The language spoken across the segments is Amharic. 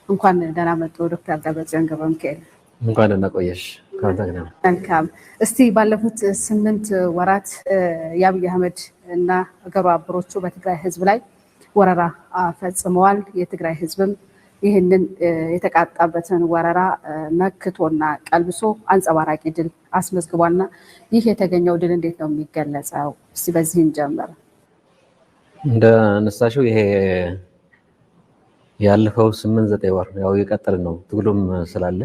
እንኳን ደህና መጡ ዶክተር ደብረጽዮን ገብረ ሚካኤል። እንኳን ደህና ቆየሽ። መልካም። እስቲ ባለፉት 8 ወራት የአብይ አህመድ እና አገሩ አብሮቹ በትግራይ ህዝብ ላይ ወረራ ፈጽመዋል። የትግራይ ህዝብም ይህንን የተቃጣበትን ወረራ መክቶና ቀልብሶ አንጸባራቂ ድል አስመዝግቧልና ይህ የተገኘው ድል እንዴት ነው የሚገለጸው? እስቲ በዚህን ጀምር። እንደ ነሳሽው ይሄ ያለፈው 8-9 ወር ያው የቀጠለ ነው። ትግሉም ስላለ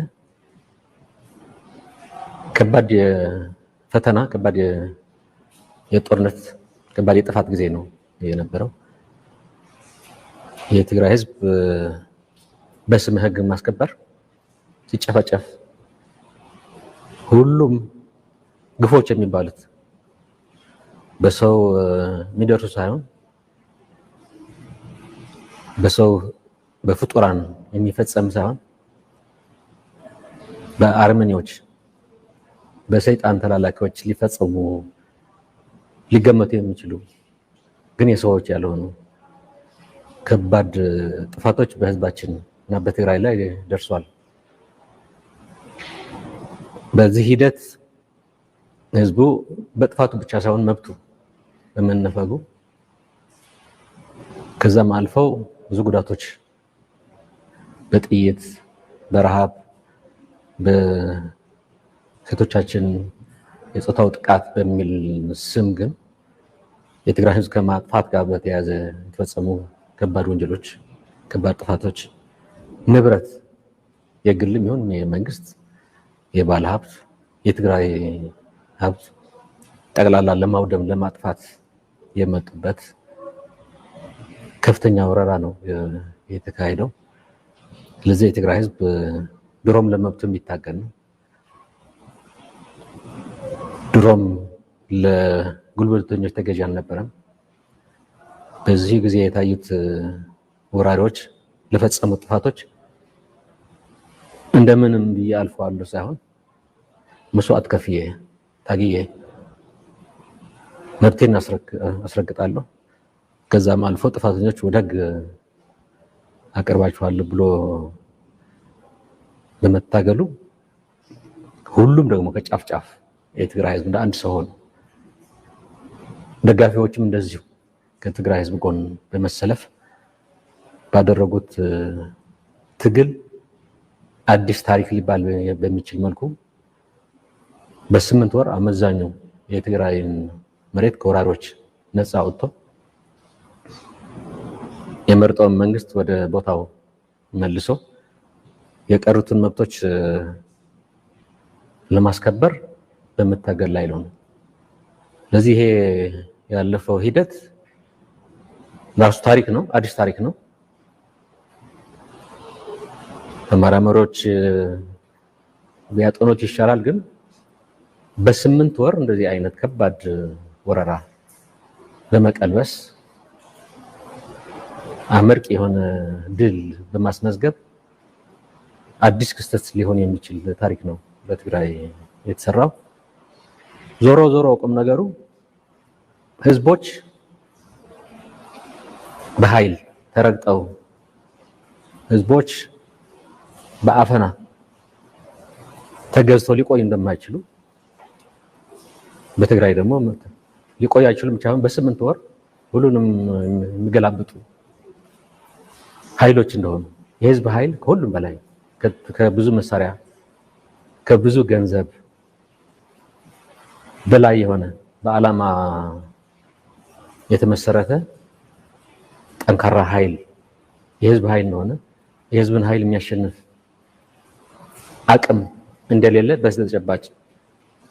ከባድ ፈተና፣ ከባድ የጦርነት፣ ከባድ የጥፋት ጊዜ ነው የነበረው። የትግራይ ህዝብ በስም ህግ ማስከበር ሲጨፈጨፍ ሁሉም ግፎች የሚባሉት በሰው የሚደርሱ ሳይሆን በሰው በፍጡራን የሚፈጸም ሳይሆን በአርመኒዎች በሰይጣን ተላላኪዎች ሊፈጸሙ ሊገመቱ የሚችሉ ግን የሰዎች ያልሆኑ ከባድ ጥፋቶች በህዝባችን እና በትግራይ ላይ ደርሷል። በዚህ ሂደት ህዝቡ በጥፋቱ ብቻ ሳይሆን መብቱ በመነፈጉ ከዛም አልፈው ብዙ ጉዳቶች በጥይት በረሃብ በሴቶቻችን የጾታው ጥቃት በሚል ስም ግን የትግራይ ህዝብ ከማጥፋት ጋር በተያያዘ የተፈጸሙ ከባድ ወንጀሎች፣ ከባድ ጥፋቶች ንብረት የግልም ይሁን የመንግስት የባለ ሀብት የትግራይ ሀብት ጠቅላላ ለማውደም ለማጥፋት የመጡበት ከፍተኛ ወረራ ነው የተካሄደው። ስለዚህ የትግራይ ህዝብ ድሮም ለመብቱ የሚታገል ነው። ድሮም ለጉልበተኞች ተገዢ አልነበረም። በዚህ ጊዜ የታዩት ወራሪዎች ለፈጸሙት ጥፋቶች እንደምንም ብዬ አልፈዋለሁ ሳይሆን መስዋዕት ከፍዬ ታግዬ መብቴን አስረግጣለሁ፣ ከዛም አልፎ ጥፋተኞች ወደ ህግ አቀርባቸዋለሁ ብሎ በመታገሉ ሁሉም ደግሞ ከጫፍ ጫፍ የትግራይ ህዝብ እንደ አንድ ሰው ሆኖ ደጋፊዎችም እንደዚሁ ከትግራይ ህዝብ ጎን በመሰለፍ ባደረጉት ትግል አዲስ ታሪክ ሊባል በሚችል መልኩ በ8 ወር አመዛኙ የትግራይን መሬት ከወራሪዎች ነፃ አውጥቶ የመረጠውን መንግስት ወደ ቦታው መልሶ የቀሩትን መብቶች ለማስከበር በመታገል ላይ ነው። ለዚህ ይሄ ያለፈው ሂደት ራሱ ታሪክ ነው፣ አዲስ ታሪክ ነው። ተመራማሪዎች ቢያጠኑት ይሻላል። ግን በ8 ወር እንደዚህ አይነት ከባድ ወረራ ለመቀልበስ አመርቂ የሆነ ድል በማስመዝገብ አዲስ ክስተት ሊሆን የሚችል ታሪክ ነው በትግራይ የተሰራው። ዞሮ ዞሮ ቁም ነገሩ ህዝቦች በኃይል ተረግጠው ህዝቦች በአፈና ተገዝተው ሊቆዩ እንደማይችሉ በትግራይ ደግሞ ሊቆዩ አይችሉም ብቻ በ8 ወር ሁሉንም የሚገላብጡ ኃይሎች እንደሆኑ የህዝብ ኃይል ከሁሉም በላይ ከብዙ መሳሪያ ከብዙ ገንዘብ በላይ የሆነ በዓላማ የተመሰረተ ጠንካራ ኃይል የህዝብ ኃይል እንደሆነ የህዝብን ኃይል የሚያሸንፍ አቅም እንደሌለ በተጨባጭ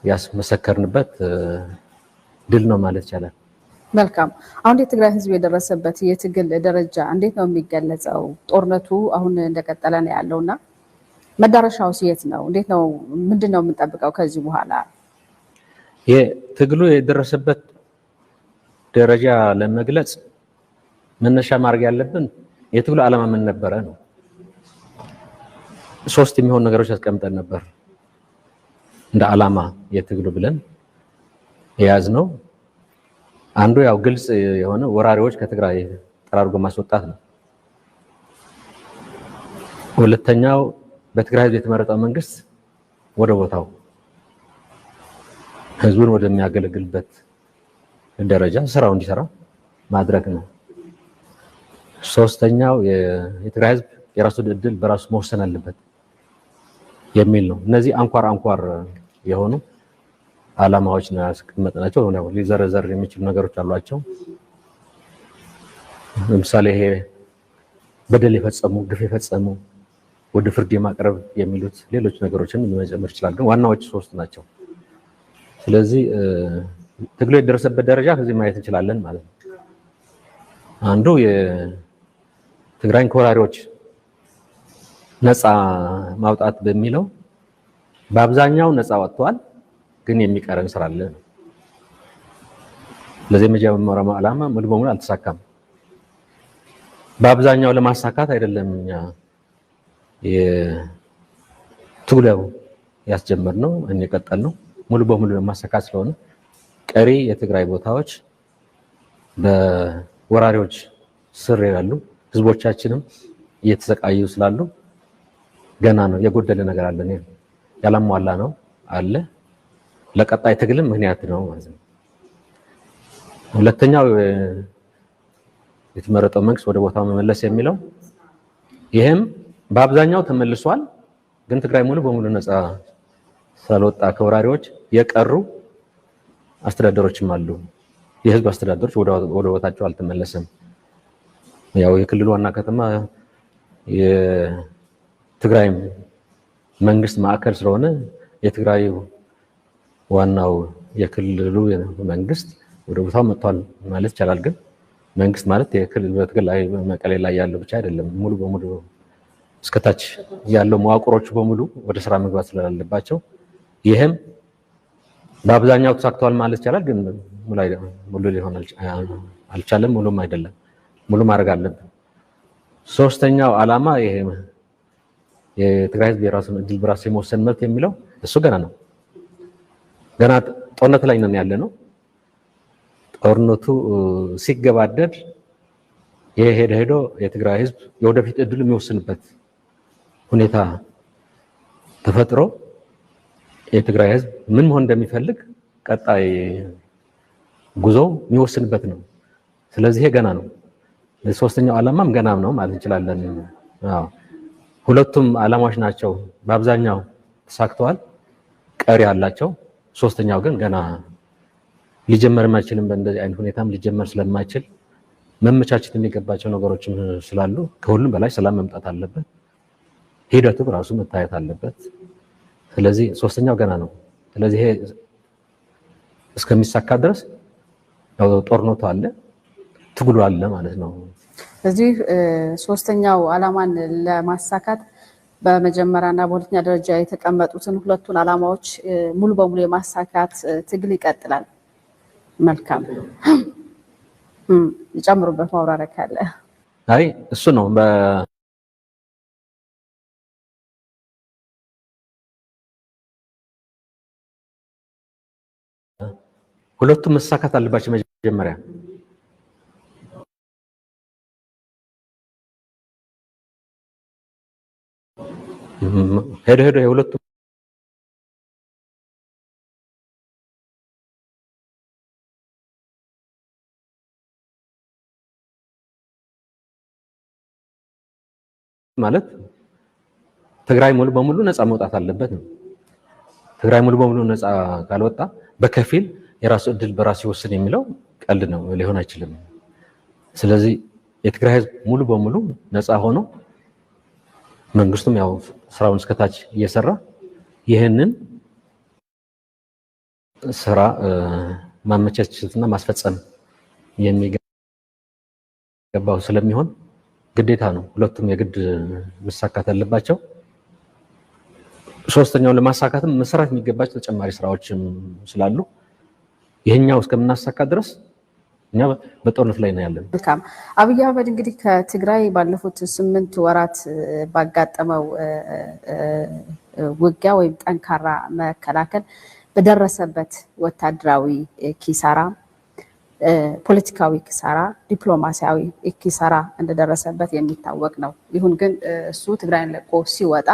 ያስመሰከርንበት ድል ነው ማለት ይቻላል። መልካም። አሁን የትግራይ ህዝብ የደረሰበት የትግል ደረጃ እንዴት ነው የሚገለጸው? ጦርነቱ አሁን እንደቀጠለ ነው ያለውና መዳረሻው የት ነው? እንዴት ነው? ምንድነው የምንጠብቀው ከዚህ በኋላ? የትግሉ የደረሰበት ደረጃ ለመግለጽ መነሻ ማድረግ ያለብን የትግሉ ዓላማ ምን ነበረ ነው። 3 የሚሆኑ ነገሮች አስቀምጠን ነበር እንደ ዓላማ የትግሉ ብለን የያዝነው። አንዱ ያው ግልጽ የሆነ ወራሪዎች ከትግራይ ጠራርጎ ማስወጣት ነው። ሁለተኛው በትግራይ ህዝብ የተመረጠው መንግስት ወደ ቦታው ህዝቡን ወደሚያገለግልበት ደረጃ ስራው እንዲሰራ ማድረግ ነው። ሶስተኛው የትግራይ ህዝብ የራሱ ዕድል በራሱ መወሰን አለበት የሚል ነው። እነዚህ አንኳር የሆኑ ዓላማዎች ነው ያስቀመጥናቸው። ነው ሊዘረዘር የሚችሉ ነገሮች አሏቸው። ለምሳሌ ይሄ በደል የፈጸሙ ግፍ የፈጸሙ ወደ ፍርድ የማቅረብ የሚሉት ሌሎች ነገሮችን መጨመር ይችላል። ግን ዋናዎቹ ሶስት ናቸው። ስለዚህ ትግሉ የደረሰበት ደረጃ ከዚህ ማየት እንችላለን ማለት ነው። አንዱ የትግራይን ከወራሪዎች ነፃ ማውጣት በሚለው በአብዛኛው ነፃ ወጥቷል፣ ግን የሚቀረን ስራ አለ። ለዚህ የመጀመሪያው ዓላማ ሙሉ በሙሉ አልተሳካም። በአብዛኛው ለማሳካት አይደለም እኛ የትግሉ ያስጀመርነው እንቀጠልነው ሙሉ በሙሉ ለማሳካት ስለሆነ ቀሪ የትግራይ ቦታዎች በወራሪዎች ስር ያሉ ህዝቦቻችንም እየተሰቃዩ ስላሉ ገና ነው የጎደለ ነገር አለ፣ ያላሟላ ነው አለ። ለቀጣይ ትግልም ምክንያት ነው ማለት ነው። ሁለተኛው የተመረጠው መንግስት ወደ ቦታው መመለስ የሚለው ይሄም በአብዛኛው ተመልሷል፣ ግን ትግራይ ሙሉ በሙሉ ነፃ ስላልወጣ ከወራሪዎች የቀሩ አስተዳደሮችም አሉ። የህዝብ አስተዳደሮች ወደ ቦታቸው አልተመለሰም። ያው የክልሉ ዋና ከተማ የትግራይ መንግስት ማዕከል ስለሆነ የትግራይ ዋናው የክልሉ መንግስት ወደ ቦታው መጥቷል ማለት ይቻላል። ግን መንግስት ማለት የክልል በትግራይ መቀሌ ላይ ያለው ብቻ አይደለም። ሙሉ በሙሉ እስከታች ያለው መዋቅሮች በሙሉ ወደ ስራ መግባት ስላለባቸው ይሄም በአብዛኛው ተሳክቷል ማለት ይቻላል። ግን ሙሉ ሊሆን አልቻለም፣ ሙሉም አይደለም። ሙሉ ማድረግ አለብን። ሶስተኛው ዓላማ ይሄ የትግራይ ህዝብ የራሱን ዕድል በራሱ የመወሰን መብት የሚለው እሱ ገና ነው። ገና ጦርነት ላይ ነን ያለ ነው። ጦርነቱ ሲገባደድ ይሄ ሄዶ የትግራይ ህዝብ የወደፊት ዕድል የሚወስንበት ሁኔታ ተፈጥሮ የትግራይ ህዝብ ምን መሆን እንደሚፈልግ ቀጣይ ጉዞ የሚወስንበት ነው። ስለዚህ ይሄ ገና ነው። ሶስተኛው ዓላማም ገና ነው ማለት እንችላለን። ሁለቱም ዓላማዎች ናቸው በአብዛኛው ተሳክተዋል፣ ቀሪ አላቸው። ሶስተኛው ግን ገና ሊጀመርም አይችልም። በእንደዚህ አይነት ሁኔታም ሊጀመር ስለማይችል መመቻቸት የሚገባቸው ነገሮችም ስላሉ ከሁሉም በላይ ሰላም መምጣት አለበት። ሂደቱ ራሱ መታየት አለበት። ስለዚህ ሶስተኛው ገና ነው። ስለዚህ ይሄ እስከሚሳካ ድረስ ጦርነቱ አለ፣ ትግሉ አለ ማለት ነው። ስለዚህ ሶስተኛው ዓላማን ለማሳካት በመጀመሪያና በሁለተኛ ደረጃ የተቀመጡትን ሁለቱን ዓላማዎች ሙሉ በሙሉ የማሳካት ትግል ይቀጥላል። መልካም ይጨምሩበት ማብራሪያ ካለ? አይ እሱ ነው ሁለቱም መሳካት አለባቸው። መጀመሪያ ሄዶ የሁለቱም ማለት ትግራይ ሙሉ በሙሉ ነፃ መውጣት አለበት ነው። ትግራይ ሙሉ በሙሉ ነፃ ካልወጣ በከፊል የራሱ ዕድል በራሱ ይወስን የሚለው ቀልድ ነው፣ ሊሆን አይችልም። ስለዚህ የትግራይ ህዝብ ሙሉ በሙሉ ነፃ ሆኖ መንግስቱም ያው ስራውን እስከታች እየሰራ ይህንን ስራ ማመቻቸትና ማስፈጸም የሚገባው ስለሚሆን ግዴታ ነው። ሁለቱም የግድ መሳካት አለባቸው። ሶስተኛውን ለማሳካትም መሰራት የሚገባቸው ተጨማሪ ስራዎችም ስላሉ ይሄኛው እስከምናሳካ ድረስ እኛ በጦርነት ላይ ነው ያለን። መልካም። አብይ አህመድ እንግዲህ ከትግራይ ባለፉት 8 ወራት ባጋጠመው ውጊያ ወይም ጠንካራ መከላከል በደረሰበት ወታደራዊ ኪሳራ ፖለቲካዊ ኪሳራ፣ ዲፕሎማሲያዊ ኪሳራ እንደደረሰበት የሚታወቅ ነው። ይሁን ግን እሱ ትግራይን ለቆ ሲወጣ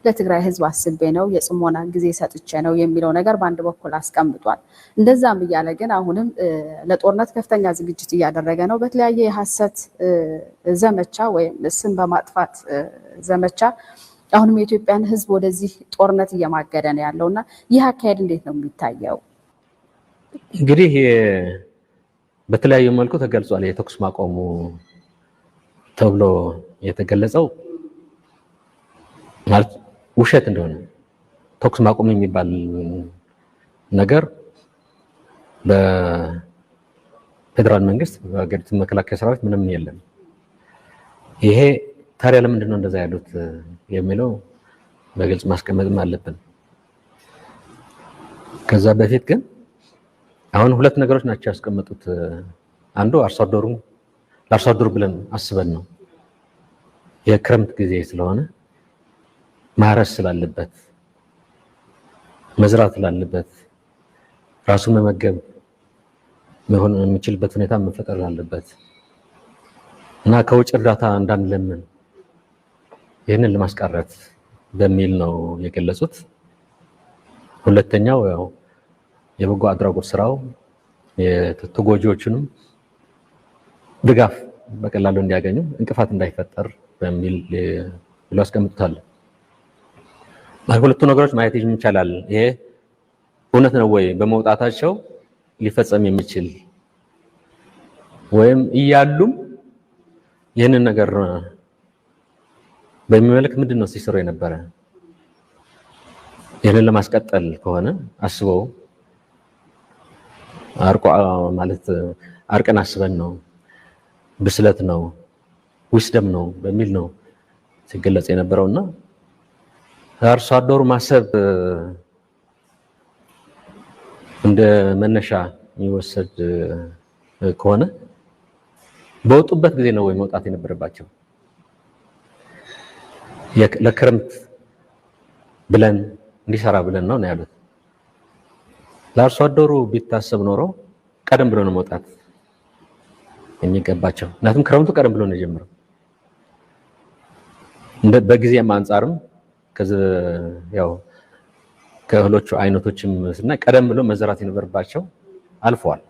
ለትግራይ ህዝብ አስቤ ነው የጽሞና ጊዜ ሰጥቼ ነው የሚለው ነገር በአንድ በኩል አስቀምጧል። እንደዛም እያለ ግን አሁንም ለጦርነት ከፍተኛ ዝግጅት እያደረገ ነው። በተለያየ የሐሰት ዘመቻ ወይም ስም በማጥፋት ዘመቻ አሁንም የኢትዮጵያን ህዝብ ወደዚህ ጦርነት እየማገደ ነው ያለውና ይህ አካሄድ እንዴት ነው የሚታየው? እንግዲህ በተለያዩ መልኩ ተገልጿል። የተኩስ ማቆሙ ተብሎ የተገለጸው ማለት ውሸት እንደሆነ ተኩስ ማቆም የሚባል ነገር በፌደራል መንግስት በሀገሪቱ መከላከያ ሰራዊት ምንም የለም። ይሄ ታዲያ ለምንድን ነው እንደዛ ያሉት የሚለው በግልጽ ማስቀመጥም አለብን። ከዛ በፊት ግን አሁን ሁለት ነገሮች ናቸው ያስቀመጡት። አንዱ አርሶ አደሩ ብለን አስበን ነው የክረምት ጊዜ ስለሆነ ማረስ ስላለበት መዝራት ስላለበት ራሱን መመገብ መሆን የሚችልበት ሁኔታ መፈጠር አለበት እና ከውጭ እርዳታ እንዳንለምን ይህንን ለማስቀረት በሚል ነው የገለጹት። ሁለተኛው ያው የበጎ አድራጎት ስራው የተጎጂዎቹንም ድጋፍ በቀላሉ እንዲያገኙ እንቅፋት እንዳይፈጠር በሚል ብሎ አስቀምጡታል። ሁለቱ ነገሮች ማየት ይቻላል። ይሄ እውነት ነው ወይ በመውጣታቸው ሊፈጸም የሚችል ወይም እያሉም ይህንን ነገር በሚመለከት ምንድን ነው ሲሰሩ የነበረ? ይህንን ለማስቀጠል ከሆነ አስበው ማለት አርቀን አስበን ነው፣ ብስለት ነው፣ ዊስደም ነው በሚል ነው ሲገለጽ የነበረውና አርሶ አደሩ ማሰብ እንደ መነሻ የሚወሰድ ከሆነ በወጡበት ጊዜ ነው ወይ መውጣት የነበረባቸው? ለክረምት ብለን እንዲሰራ ብለን ነው ያሉት። ለአርሶ አደሩ ቢታሰብ ኖሮ ቀደም ብሎ ነው መውጣት የሚገባቸው። ምክንያቱም ክረምቱ ቀደም ብሎ ነው የጀመረው። በጊዜም አንጻርም ያው ከእህሎቹ አይነቶችም ስናይ ቀደም ብሎ መዘራት የነበረባቸው አልፈዋል።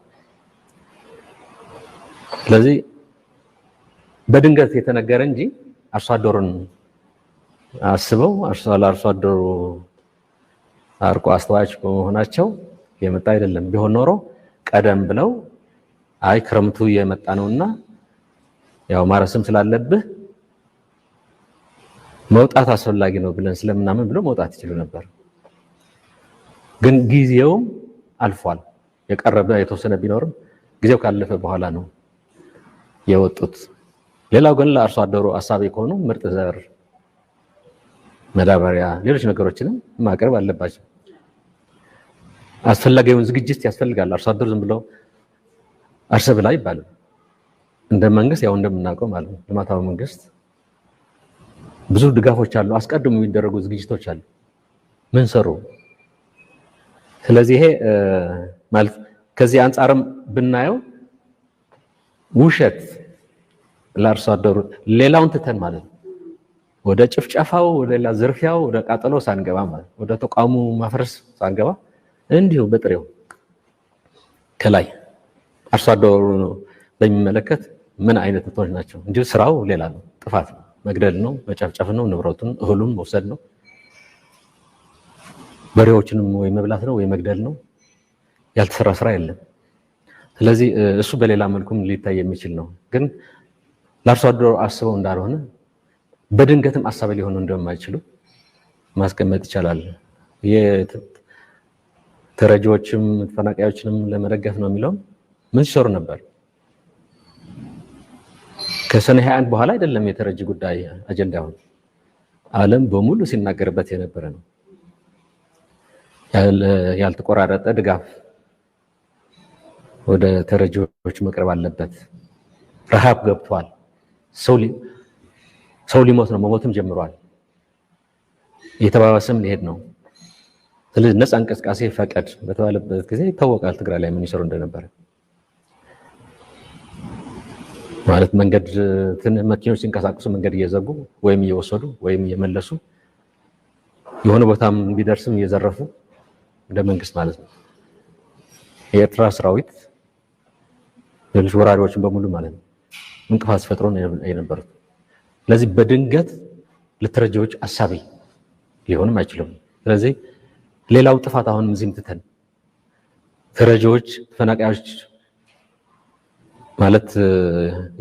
ስለዚህ በድንገት የተነገረ እንጂ አርሶ አደሩን አስበው ለአርሶ አደሩ አርቆ አስተዋዮች በመሆናቸው የመጣ አይደለም። ቢሆን ኖሮ ቀደም ብለው አይ ክረምቱ የመጣ ነውና ያው ማረስም ስላለብህ መውጣት አስፈላጊ ነው ብለን ስለምናምን ብሎ መውጣት ይችሉ ነበር። ግን ጊዜውም አልፏል። የቀረበ የተወሰነ ቢኖርም ጊዜው ካለፈ በኋላ ነው የወጡት። ሌላው ግን ለአርሶ አደሩ አሳቢ ከሆኑ ምርጥ ዘር፣ መዳበሪያ፣ ሌሎች ነገሮችንም ማቅረብ አለባቸው። አስፈላጊውን ዝግጅት ያስፈልጋል። አርሶ አደሩ ዝም ብሎ አርሰ ብላ ይባላል። እንደ መንግስት ያው እንደምናውቀው ማለት ነው ልማታዊ መንግስት ብዙ ድጋፎች አሉ፣ አስቀድሞ የሚደረጉ ዝግጅቶች አሉ። ምን ሰሩ? ስለዚህ ይሄ ማለት ከዚህ አንጻርም ብናየው ውሸት ለአርሶ አደሩ ሌላውን ትተን ማለት ነው ወደ ጭፍጨፋው፣ ወደ ሌላ ዝርፊያው፣ ወደ ቃጠሎ ሳንገባ ማለት ወደ ተቋሙ ማፍረስ ሳንገባ እንዲሁ በጥሬው ከላይ አርሶ አደሩ በሚመለከት ምን አይነት እንትኖች ናቸው? እንዲሁ ስራው ሌላ ነው፣ ጥፋት ነው፣ መግደል ነው፣ መጨፍጨፍ ነው፣ ንብረቱን እህሉን መውሰድ ነው፣ በሬዎችንም ወይ መብላት ነው ወይ መግደል ነው። ያልተሰራ ስራ የለም። ስለዚህ እሱ በሌላ መልኩም ሊታይ የሚችል ነው። ግን ለአርሶ አደሩ አስበው እንዳልሆነ በድንገትም አሳቢ ሊሆኑ እንደማይችሉ ማስቀመጥ ይቻላል። ተረጂዎችም ተፈናቃዮችንም ለመደገፍ ነው የሚለው ምን ሲሰሩ ነበር? ከሰኔ 21 በኋላ አይደለም የተረጂ ጉዳይ አጀንዳው ዓለም በሙሉ ሲናገርበት የነበረ ነው። ያልተቆራረጠ ድጋፍ ወደ ተረጂዎች መቅረብ አለበት። ረሃብ ገብቷል። ሰው ሊሞት ነው፣ መሞትም ጀምሯል። እየተባባሰም ሊሄድ ነው። ስለዚህ ነፃ እንቅስቃሴ ፈቀድ በተባለበት ጊዜ ይታወቃል ትግራይ ላይ ምን ይሰሩ እንደነበረ። ማለት መንገድ መኪኖች ሲንቀሳቀሱ መንገድ እየዘጉ ወይም እየወሰዱ ወይም እየመለሱ የሆነ ቦታም ቢደርስም እየዘረፉ እንደ መንግስት ማለት ነው። የኤርትራ ሰራዊት ሌሎች ወራሪዎችን በሙሉ ማለት ነው እንቅፋት ፈጥሮ ነው የነበሩት። ስለዚህ በድንገት ለተረጂዎች አሳቢ ሊሆንም አይችልም። ስለዚህ ሌላው ጥፋት አሁን እዚህም ትተን ተረጂዎች ተፈናቃዮች ማለት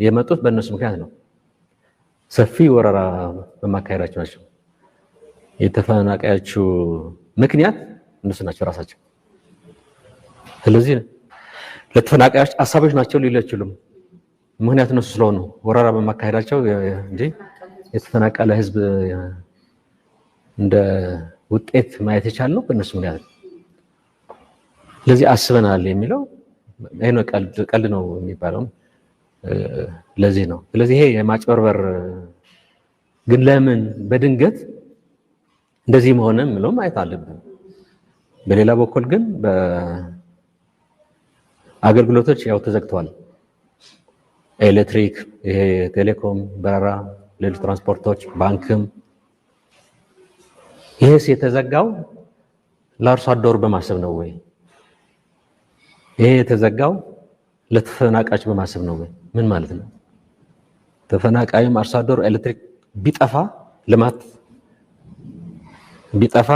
የመጡት በእነሱ ምክንያት ነው። ሰፊ ወረራ በማካሄዳቸው ናቸው። የተፈናቃዮቹ ምክንያት እነሱ ናቸው ራሳቸው። ስለዚህ ለተፈናቃዮች አሳቢዎች ናቸው ሊሉ አይችሉም። ምክንያት እነሱ ስለሆኑ ወረራ በማካሄዳቸው እንጂ የተፈናቀለ ህዝብ እንደ ውጤት ማየት የቻልነው በእነሱ ምክንያት ነው። ስለዚህ አስበናል የሚለው ይሄ ነው፣ ቀልድ ነው የሚባለው ለዚህ ነው። ስለዚህ ይሄ የማጭበርበር ግን ለምን በድንገት እንደዚህ መሆነ ምለው ማየት አለብን። በሌላ በኩል ግን በአገልግሎቶች ያው ተዘግተዋል። ኤሌክትሪክ፣ ይሄ ቴሌኮም፣ በረራ፣ ሌሎች ትራንስፖርቶች፣ ባንክም ይሄስ የተዘጋው ለአርሶ አደሩ በማሰብ ነው ወይ? ይሄ የተዘጋው ለተፈናቃዮች በማሰብ ነው ወይ? ምን ማለት ነው? ተፈናቃዩም አርሶ አደሩ ኤሌክትሪክ ቢጠፋ ልማት ቢጠፋ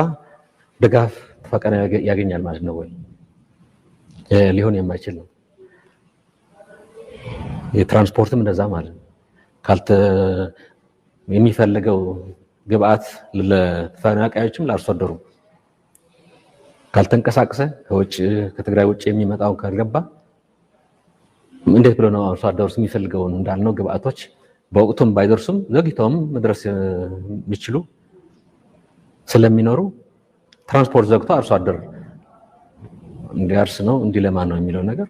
ድጋፍ ተፈቀደ ያገኛል ማለት ነው ወይ? ሊሆን የማይችል ነው። የትራንስፖርትም እንደዛ ማለት ነው። የሚፈልገው ግብአት ለተፈናቃዮችም ለአርሶ አደሩ ካልተንቀሳቀሰ ከውጭ ከትግራይ ውጭ የሚመጣው ካልገባ እንዴት ብሎ ነው አርሶ አደሩ የሚፈልገውን እንዳልነው ግብአቶች በወቅቱም ባይደርሱም ዘግይተውም መድረስ የሚችሉ ስለሚኖሩ ትራንስፖርት ዘግቶ አርሶ አደር እንዲያርስ ነው እንዲለማ ነው የሚለው ነገር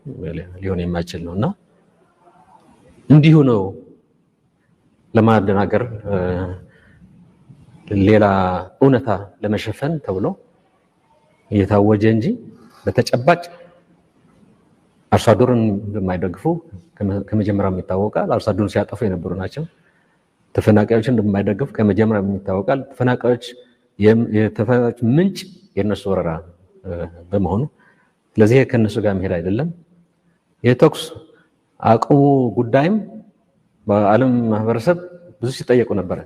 ሊሆን የማይችል ነውና እንዲሁ ነው ለማደናገር ሌላ እውነታ ለመሸፈን ተብሎ እየታወጀ እንጂ በተጨባጭ አርሶ አደሩን እንደማይደግፉ ከመጀመሪያም ይታወቃል። አርሶ አደሩን ሲያጠፉ የነበሩ ናቸው። ተፈናቃዮችን እንደማይደግፉ ከመጀመሪያም ይታወቃል። ተፈናቃዮች ምንጭ የነሱ ወረራ በመሆኑ ስለዚህ ከነሱ ጋር መሄድ አይደለም። የተኩስ አቁሙ ጉዳይም በዓለም ማህበረሰብ ብዙ ሲጠየቁ ነበር።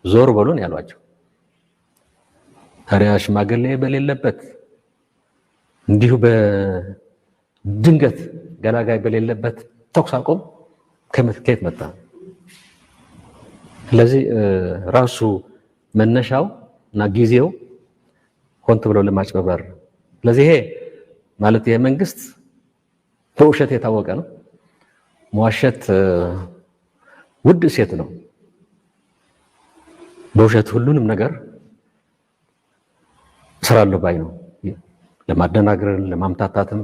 ዞር በሉን ያሏቸው። ታዲያ ሽማግሌ በሌለበት እንዲሁ በድንገት ገላጋይ በሌለበት ተኩስ አቁም ከየት መጣ? ስለዚህ ራሱ መነሻው እና ጊዜው ሆን ተብሎ ለማጭበርበር። ስለዚህ ይሄ ማለት የመንግስት በውሸት የታወቀ ነው። መዋሸት ውድ ሴት ነው። በውሸት ሁሉንም ነገር ስራለሁ ባይ ነው። ለማደናገር ለማምታታትም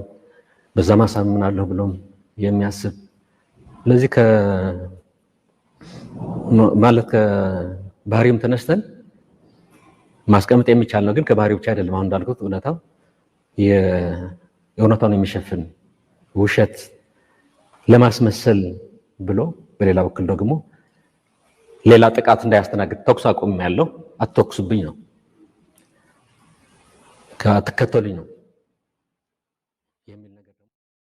በዛ ማሳምናለሁ ብሎም የሚያስብ ስለዚህ ማለት ከባህሪውም ተነስተን ማስቀመጥ የሚቻል ነው። ግን ከባህሪው ብቻ አይደለም። አሁን እንዳልኩት እውነታው የእውነታውን የሚሸፍን ውሸት ለማስመሰል ብሎ በሌላ በኩል ደግሞ ሌላ ጥቃት እንዳያስተናግድ ተኩስ አቁም ያለው አትተኩሱብኝ ነው፣ አትከተሉኝ ነው።